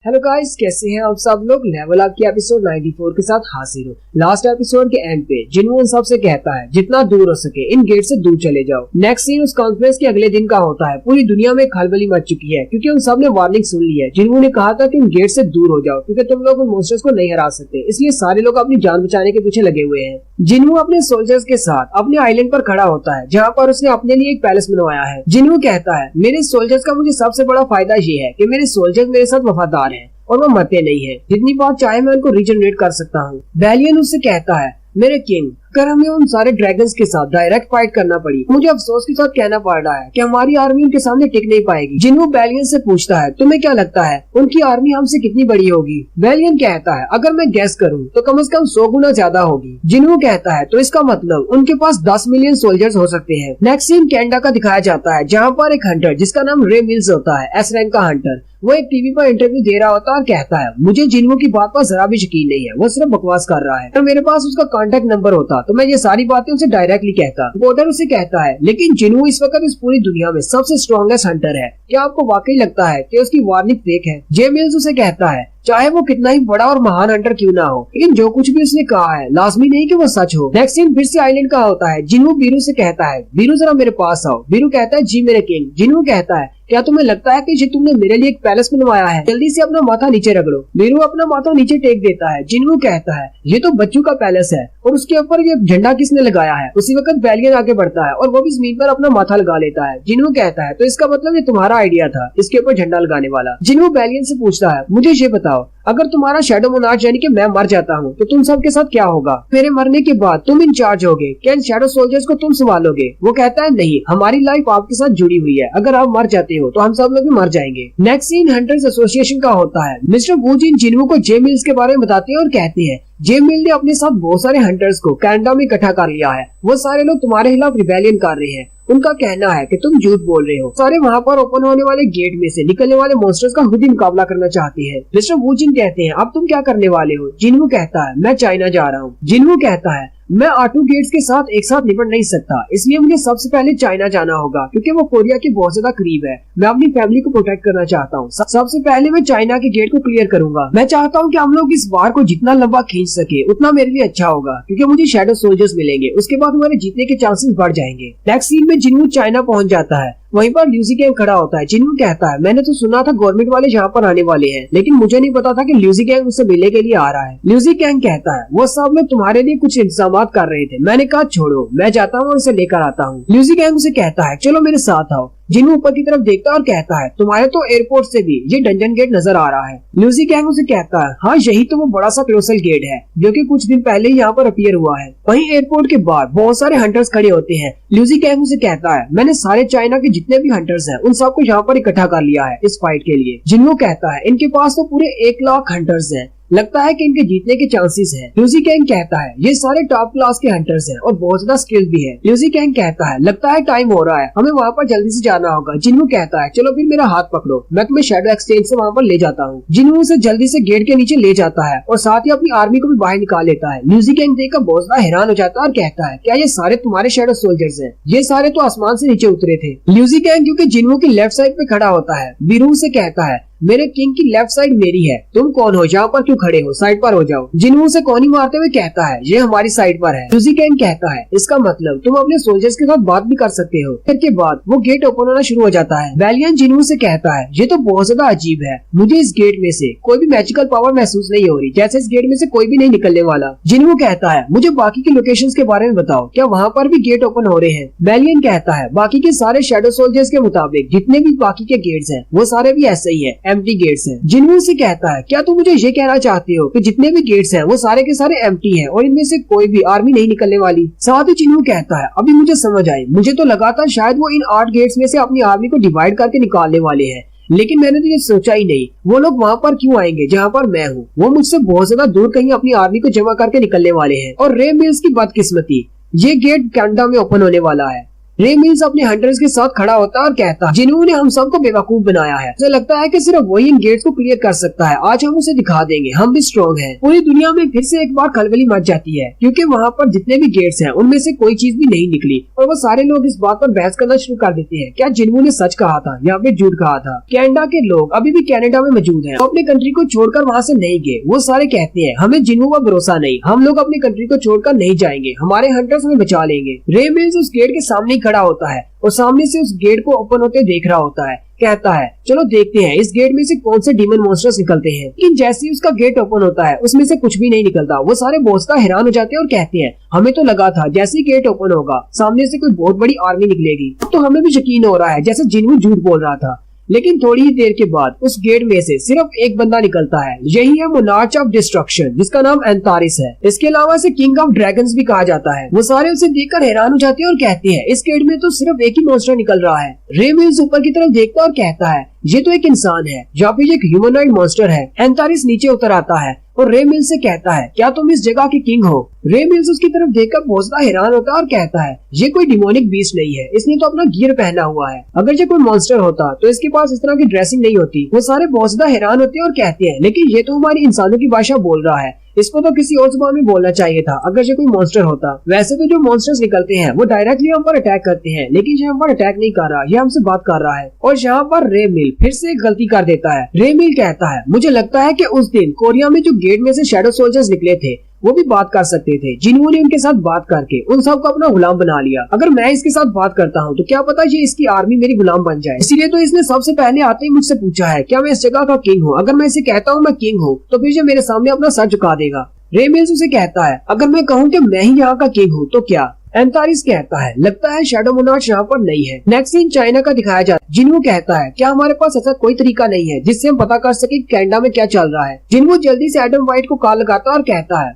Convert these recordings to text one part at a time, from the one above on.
Hello guys, कैसे हैं आप सब लोग। लेवल अप की एपिसोड 94 के साथ हाजिर हूँ। लास्ट एपिसोड के एंड पे जिन्हों उन सबसे कहता है जितना दूर हो सके इन गेट से दूर चले जाओ। नेक्स्ट सीन उस कॉन्फ्रेंस के अगले दिन का होता है। पूरी दुनिया में खलबली मच चुकी है क्योंकि उन सब ने वार्निंग सुन ली है। जिन्हों ने कहा था कि उन गेट से दूर हो जाओ क्योंकि तुम लोग उन मॉन्स्टर्स को नहीं हरा सकते, इसलिए सारे लोग अपनी जान बचाने के पीछे लगे हुए हैं। जिन्हों अपने सोल्जर्स के साथ अपने आइलैंड पर खड़ा होता है जहाँ पर उसने अपने लिए एक पैलेस बनवाया है। जिन्हों कहता है मेरे सोल्जर्स का मुझे सबसे बड़ा फायदा ये है कि मेरे सोल्जर्स मेरे साथ वफादार हैं और वो मरते नहीं है। जितनी बार चाहे मैं उनको रिजनरेट कर सकता हूँ। बैलियन उससे कहता है मेरे किंग, अगर हमें उन सारे ड्रैगन्स के साथ डायरेक्ट फाइट करना पड़ी, मुझे अफसोस के साथ कहना पड़ रहा है कि हमारी आर्मी उनके सामने टिक नहीं पाएगी। जिन्हों बैलियन से पूछता है तुम्हें क्या लगता है उनकी आर्मी हमसे कितनी बड़ी होगी। बैलियन कहता है अगर मैं गैस करूं तो कम से कम 100 गुना ज्यादा होगी। जिन्हों कहता है तो इसका मतलब उनके पास 10 मिलियन सोल्जर्स हो सकते हैं। नेक्स्ट सीन कैनेडा का दिखाया जाता है जहाँ पर एक हंटर जिसका नाम रे मिल्स होता है, एस रैंक का हंटर, वो एक टीवी पर इंटरव्यू दे रहा होता है और कहता है मुझे जिन्हों की बात पर जरा भी यकीन नहीं है, वो सिर्फ बकवास कर रहा है। अगर मेरे पास उसका कांटेक्ट नंबर होता तो मैं ये सारी बातें उसे डायरेक्टली कहता। रिपोर्टर उसे कहता है लेकिन जिन्हों इस वक्त इस पूरी दुनिया में सबसे स्ट्रॉन्गेस्ट हंटर है, क्या आपको वाकई लगता है कि उसकी वार्निंग फेक है। जे मिल्स उसे कहता है चाहे वो कितना ही बड़ा और महान हंटर क्यों ना हो, लेकिन जो कुछ भी उसने कहा है लाजमी नहीं कि वो सच हो। नेक्स्ट सीन फिर से आइलैंड का होता है। जिन्हों बीरू से कहता है बीरू जरा मेरे पास आओ। बीरू कहता है जी मेरे किंग। जिन्हों कहता है क्या तुम्हें लगता है कि तुमने मेरे लिए एक पैलेस बनवाया है, जल्दी से अपना माथा नीचे रगड़ो। बीरू अपना माथा नीचे टेक देता है। जिन्हों कहता है ये तो बच्चों का पैलेस है और उसके ऊपर ये झंडा किसने लगाया है। उसी वक्त बैलियन आगे बढ़ता है और वो भी जमीन पर अपना माथा लगा लेता है। जिन्हों कहता है तो इसका मतलब ये तुम्हारा आइडिया था इसके ऊपर झंडा लगाने वाला। जिन्हों बैलियन से पूछता है मुझे ये बताओ अगर तुम्हारा शैडो मोनार्च यानी कि मैं मर जाता हूँ तो तुम सब के साथ क्या होगा। मेरे मरने के बाद तुम इंचार्ज होगे, क्या इन शैडो सोल्जर्स को तुम संभालोगे। वो कहता है नहीं, हमारी लाइफ आपके साथ जुड़ी हुई है, अगर आप मर जाते हो तो हम सब लोग भी मर जाएंगे। नेक्स्ट सीन हंटर्स एसोसिएशन का होता है। मिस्टर वूजिन जिन्हों को जे मिल्स के बारे में बताते हैं और कहते हैं जे मिल ने अपने साथ बहुत सारे हंटर्स को कनाडा में इकट्ठा कर लिया है। वो सारे लोग तुम्हारे खिलाफ रिबेलियन कर रहे हैं। उनका कहना है कि तुम झूठ बोल रहे हो। सारे वहाँ पर ओपन होने वाले गेट में से निकलने वाले मॉन्स्टर्स का खुद ही मुकाबला करना चाहते हैं। मिस्टर वूजिन कहते हैं अब तुम क्या करने वाले हो। जिन्हों कहता है मैं चाइना जा रहा हूँ। जिन्हों कहता है मैं आटू गेट्स के साथ एक साथ निपट नहीं सकता, इसलिए मुझे सबसे पहले चाइना जाना होगा क्योंकि वो कोरिया के बहुत ज्यादा करीब है। मैं अपनी फैमिली को प्रोटेक्ट करना चाहता हूँ। सबसे पहले मैं चाइना के गेट को क्लियर करूंगा। मैं चाहता हूँ कि हम लोग इस वार को जितना लंबा खींच सके उतना मेरे लिए अच्छा होगा क्योंकि मुझे शैडो सोल्जर्स मिलेंगे। उसके बाद हमारे जीतने के चांसेस बढ़ जाएंगे। नेक्स्ट सीन में जिन्हों चाइना पहुंच जाता है। वहीं पर ल्यूजी गैंग खड़ा होता है। जिन्हों कहता है मैंने तो सुना था गवर्नमेंट वाले यहाँ पर आने वाले हैं, लेकिन मुझे नहीं पता था कि ल्यूजी गैंग उससे मिलने के लिए आ रहा है। ल्यूजी गैंग कहता है वो सब लोग तुम्हारे लिए कुछ इंतजाम कर रहे थे, मैंने कहा छोड़ो मैं जाता हूँ और उसे लेकर आता हूँ। ल्यूजी गैंग उसे कहता है चलो मेरे साथ आओ। जिन्हों ऊपर की तरफ देखता है और कहता है तुम्हारे तो एयरपोर्ट से भी ये डंजन गेट नजर आ रहा है। ल्यूजी गैंग उसे कहता है हाँ यही तो वो बड़ा सा क्लोसल गेट है जो कि कुछ दिन पहले यहाँ पर अपीयर हुआ है। वहीं एयरपोर्ट के बाहर बहुत सारे हंटर्स खड़े होते हैं। ल्यूजी गैंग उसे कहता है मैंने सारे चाइना के जितने भी हंटर्स हैं उन सबको यहाँ पर इकट्ठा कर लिया है इस फाइट के लिए। जिन्हों कहता है इनके पास तो पूरे 1 लाख हंटर्स हैं, लगता है कि इनके जीतने के चांसेस हैं। ल्यूजी गैंग कहता है ये सारे टॉप क्लास के हंटर्स हैं और बहुत ज्यादा स्किल भी है। ल्यूजी गैंग कहता है लगता है टाइम हो रहा है, हमें वहाँ पर जल्दी से जाना होगा। जिन्हों कहता है चलो फिर मेरा हाथ पकड़ो, मैं तुम्हें शैडो एक्सचेंज से वहाँ पर ले जाता हूँ। जिन्हों उसे जल्दी से गेट के नीचे ले जाता है और साथ ही अपनी आर्मी को भी बाहर निकाल लेता है। ल्यूजी गैंग देखकर बहुत ज्यादा हैरान हो जाता है और कहता है क्या ये सारे तुम्हारे शैडो सोल्जर्स हैं? ये सारे तो आसमान से नीचे उतरे थे। ल्यूजी गैंग क्योंकि जिन्हों की लेफ्ट साइड पे खड़ा होता है। बीरू से कहता है मेरे किंग की लेफ्ट साइड मेरी है, तुम कौन हो, यहाँ पर क्यों खड़े हो, साइड पर हो जाओ। जिन्हों से कोनी मारते हुए कहता है ये हमारी साइड पर है। ल्यूजी गैंग कहता है इसका मतलब तुम अपने सोल्जर्स के साथ बात भी कर सकते हो। फिर के बाद वो गेट ओपन होना शुरू हो जाता है। बैलियन जिन्हों से कहता है ये तो बहुत ज्यादा अजीब है, मुझे इस गेट में से कोई भी मैजिकल पावर महसूस नहीं हो रही, जैसे इस गेट में से कोई भी नहीं निकलने वाला। जिन्हों कहता है मुझे बाकी की लोकेशंस के बारे में बताओ, क्या वहाँ पर भी गेट ओपन हो रहे हैं। बैलियन कहता है बाकी के सारे शैडो सोल्जर्स के मुताबिक जितने भी बाकी के गेट्स हैं वो सारे भी ऐसे ही है, एम्प्टी गेट्स हैं। जिन्हों से कहता है क्या तुम मुझे ये कहना चाहते हो कि जितने भी गेट्स हैं वो सारे के सारे एम्प्टी हैं और इनमें से कोई भी आर्मी नहीं निकलने वाली। साथ ही जिन्हों कहता है अभी मुझे समझ आई, मुझे तो लगा था शायद वो इन 8 गेट्स में से अपनी आर्मी को डिवाइड करके निकालने वाले हैं, लेकिन मैंने तो ये सोचा ही नहीं वो लोग वहाँ पर क्यों आएंगे जहाँ पर मैं हूँ। वो मुझसे बहुत ज्यादा दूर कहीं अपनी आर्मी को जमा करके निकलने वाले हैं। और रे मिल्स की बदकिस्मती, ये गेट कनाडा में ओपन होने वाला है। रे मिल्स अपने हंटर्स के साथ खड़ा होता है और कहता है जिन्होंने हम सबको बेवकूफ बनाया है। उसे लगता है कि सिर्फ वही इन गेट्स को क्लियर कर सकता है। आज हम उसे दिखा देंगे, हम भी स्ट्रॉन्ग हैं। पूरी दुनिया में फिर से एक बार खलबली मच जाती है क्योंकि वहाँ पर जितने भी गेट्स हैं उनमें से कोई चीज भी नहीं निकली और वो सारे लोग इस बात पर बहस करना शुरू कर देते हैं, क्या जिन्हों ने सच कहा था या फिर झूठ कहा था। कनाडा के लोग अभी भी कनाडा में मौजूद हैं, अपने कंट्री को छोड़कर वहाँ से नहीं गए। वो सारे कहते हैं हमें जिन्हों पर भरोसा नहीं, हम लोग अपनी कंट्री को छोड़कर नहीं जाएंगे, हमारे हंटर्स हमें बचा लेंगे। रे मिल्स उस गेट के सामने ही खड़ा होता है और सामने से उस गेट को ओपन होते देख रहा होता है। कहता है चलो देखते हैं इस गेट में से कौन से डीमन मॉन्स्टर्स निकलते हैं। लेकिन जैसे ही उसका गेट ओपन होता है उसमें से कुछ भी नहीं निकलता। वो सारे बोसता हैरान हो जाते हैं और कहते हैं हमें तो लगा था जैसे ही गेट ओपन होगा सामने से कोई बहुत बड़ी आर्मी निकलेगी। तो हमें भी यकीन हो रहा है जैसे जिन्हों झूठ बोल रहा था। लेकिन थोड़ी ही देर के बाद उस गेट में से सिर्फ एक बंदा निकलता है। यही है मोनार्च ऑफ डिस्ट्रक्शन, जिसका नाम एंतारिस है। इसके अलावा इसे किंग ऑफ ड्रैगन्स भी कहा जाता है। वो सारे उसे देखकर हैरान हो जाते हैं और कहते हैं इस गेट में तो सिर्फ एक ही मॉन्स्टर निकल रहा है। रे मिल्स ऊपर की तरफ देखता है और कहता है ये तो एक इंसान है या फिर एक ह्यूमनॉइड मॉन्स्टर है। एंतारिस नीचे उतर आता है और रे मिल्स से कहता है क्या तुम इस जगह के किंग हो। रे मिल्स उसकी तरफ देखकर बहुत ज्यादा हैरान होता है और कहता है ये कोई डिमोनिक बीस्ट नहीं है, इसने तो अपना गियर पहना हुआ है। अगर ये कोई मॉन्स्टर होता तो इसके पास इस तरह की ड्रेसिंग नहीं होती। वो सारे बहुत ज्यादा हैरान होते हैं और कहते हैं लेकिन ये तो हमारी इंसानों की भाषा बोल रहा है, इसको तो किसी और जुबान में बोलना चाहिए था अगर ये कोई मॉन्स्टर होता। वैसे तो जो मॉन्स्टर्स निकलते हैं वो डायरेक्टली हम पर अटैक करते हैं, लेकिन ये हम पर अटैक नहीं कर रहा, ये हमसे बात कर रहा है। और यहाँ पर रे मिल फिर से एक गलती कर देता है। रे मिल कहता है मुझे लगता है कि उस दिन कोरिया में जो गेट में से शैडो सोल्जर्स निकले थे वो भी बात कर सकते थे, जिन्होंने उनके साथ बात करके उन सबको अपना गुलाम बना लिया। अगर मैं इसके साथ बात करता हूँ तो क्या पता ये इसकी आर्मी मेरी गुलाम बन जाए। इसीलिए तो इसने सबसे पहले आते ही मुझसे पूछा है क्या मैं इस जगह का किंग हूँ। अगर मैं इसे कहता हूँ मैं किंग हूँ तो फिर ये मेरे सामने अपना सर झुका देगा। रे मिल्स उसे कहता है अगर मैं कहूँ कि मैं ही यहाँ का किंग हूँ तो क्या। एंतारिस कहता है लगता है शैडो मोनार्च यहाँ पर नहीं है। नेक्स्ट सीन चाइना का दिखाया जाता है। जिन्हों कहता है क्या हमारे पास ऐसा कोई तरीका नहीं है जिससे हम पता कर सके कनाडा में क्या चल रहा है। जिन्हों जल्दी से एडम वाइट को कॉल लगाता है और कहता है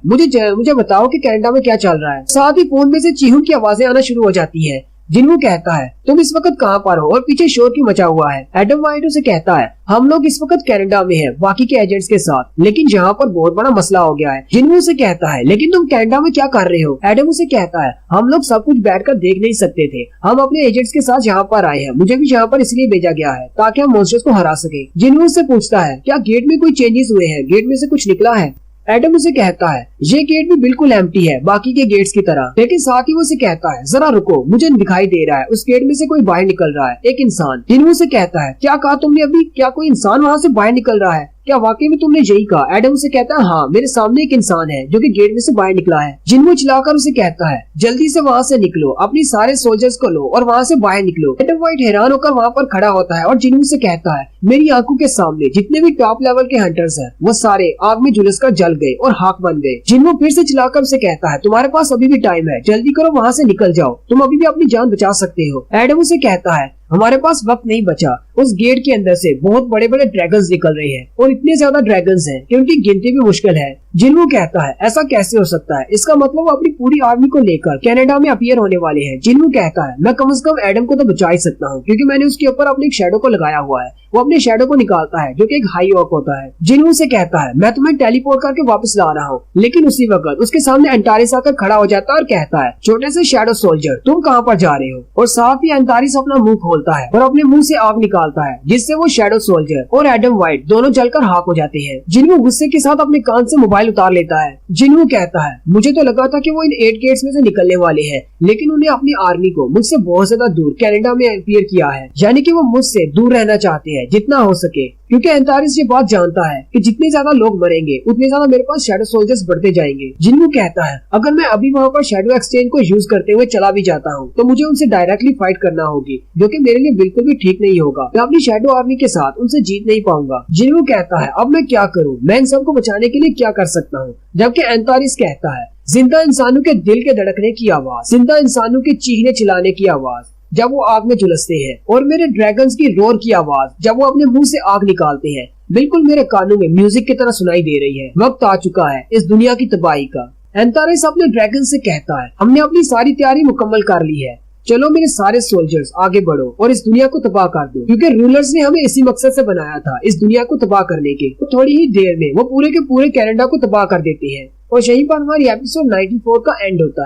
मुझे बताओ कि कनाडा में क्या चल रहा है। साथ ही फोन में से चीहू की आवाजें आना शुरू हो जाती है। जिन्हों कहता है तुम इस वक्त कहाँ पर हो और पीछे शोर क्यों मचा हुआ है। एडम वाइट उसे कहता है हम लोग इस वक्त कनाडा में हैं बाकी के एजेंट्स के साथ, लेकिन यहाँ पर बहुत बड़ा मसला हो गया है। जिन्हों उसे कहता है लेकिन तुम कनाडा में क्या कर रहे हो। एडम उसे कहता है हम लोग सब कुछ बैठकर देख नहीं सकते थे, हम अपने एजेंट्स के साथ यहाँ पर आए हैं, मुझे भी यहाँ पर इसलिए भेजा गया है ताकि हम मॉन्स्टर्स को हरा सके। जिन्हों उससे पूछता है क्या गेट में कोई चेंजेस हुए हैं, गेट में से कुछ निकला है। एडम उसे कहता है ये गेट भी बिल्कुल एम्प्टी है बाकी के गेट्स की तरह, लेकिन साथ ही वो उसे कहता है जरा रुको मुझे दिखाई दे रहा है उस गेट में से कोई बाहर निकल रहा है, एक इंसान। जिन्हों से कहता है क्या कहा तुमने अभी, क्या कोई इंसान वहाँ से बाहर निकल रहा है, क्या वाकई में तुमने यही कहा। एडम उसे कहता है हाँ मेरे सामने एक इंसान है जो कि गेट में से बाहर निकला है। जिन्हों चिल्लाकर उसे कहता है जल्दी से वहाँ से निकलो, अपनी सारे सोल्जर्स को लो और वहाँ से बाहर निकलो। एडम वाइट हैरान होकर वहाँ पर खड़ा होता है और जिन्हों से कहता है मेरी आंखों के सामने जितने भी टॉप लेवल के हंटर्स हैं वो सारे आग में झुलसकर जल गए और खाक बन गए। जिन्हों फिर से चिल्लाकर उसे कहता है तुम्हारे पास अभी भी टाइम है, जल्दी करो वहाँ से निकल जाओ, तुम अभी भी अपनी जान बचा सकते हो। एडम उसे कहता है हमारे पास वक्त नहीं बचा। उस गेट के अंदर से बहुत बड़े बड़े ड्रैगन्स निकल रहे हैं और इतने ज्यादा ड्रैगन्स हैं कि उनकी गिनती भी मुश्किल है। जिन्हों कहता है ऐसा कैसे हो सकता है, इसका मतलब वो अपनी पूरी आर्मी को लेकर कनाडा में अपीयर होने वाले हैं। जिन्हों कहता है मैं कम से कम एडम को तो बचा ही सकता हूँ क्योंकि मैंने उसके ऊपर अपने एक शैडो को लगाया हुआ है। वो अपने शैडो को निकालता है जो कि एक हाई ऑक होता है। जिन्हों से कहता है मैं तुम्हें टेलीपोर्ट करके वापस ला रहा हूँ, लेकिन उसी वक्त उसके सामने एंटारिस आकर खड़ा हो जाता है और कहता है छोटे से शैडो सोल्जर तुम कहाँ पर जा रहे हो। और साथ ही एंटारिस अपना मुंह खोलता है और अपने मुंह से आग निकालता है जिससे वो शैडो सोल्जर और एडम वाइट दोनों जलकर खाक हो जाते हैं। जिन्हों गुस्से के साथ अपने कान से मोबाइल उतार लेता है। जिन्हों कहता है मुझे तो लगा था कि वो इन 8 गेट्स में से निकलने वाले हैं, लेकिन उन्हें अपनी आर्मी को मुझसे बहुत ज्यादा दूर कनाडा में अपीयर किया है, यानी कि वो मुझसे दूर रहना चाहते हैं जितना हो सके। क्योंकि एंटारिस ये बात जानता है कि जितने ज्यादा लोग मरेंगे उतने ज्यादा मेरे पास शैडो सोल्जर्स बढ़ते जाएंगे। जिन्हों कहता है अगर मैं अभी वहाँ पर शैडो एक्सचेंज को यूज करते हुए चला भी जाता हूँ तो मुझे उनसे डायरेक्टली फाइट करना होगी, जो कि मेरे लिए बिल्कुल भी ठीक नहीं होगा। मैं अपनी शैडो आर्मी के साथ उनसे जीत नहीं पाऊंगा। जिन्हों कहता है अब मैं क्या करूँ, मैं इन सबको बचाने के लिए क्या कर सकता हूँ। जबकि एंटारिस कहता है जिंदा इंसानों के दिल के धड़कने की आवाज, जिंदा इंसानों के चीखने चिल्लाने की आवाज जब वो आग में झुलसते हैं, और मेरे ड्रैगन्स की रोर की आवाज जब वो अपने मुंह से आग निकालते हैं बिल्कुल मेरे कानों में म्यूजिक की तरह सुनाई दे रही है। वक्त आ चुका है इस दुनिया की तबाही का। एंटारिस अपने ड्रैगन से कहता है हमने अपनी सारी तैयारी मुकम्मल कर ली है, चलो मेरे सारे सोल्जर्स आगे बढ़ो और इस दुनिया को तबाह कर दो, क्योंकि रूलर्स ने हमें इसी मकसद से बनाया था, इस दुनिया को तबाह करने के। तो थोड़ी ही देर में वो पूरे के पूरे कनाडा को तबाह कर देते हैं और यहीं पर हमारी एपिसोड 94 का एंड होता है।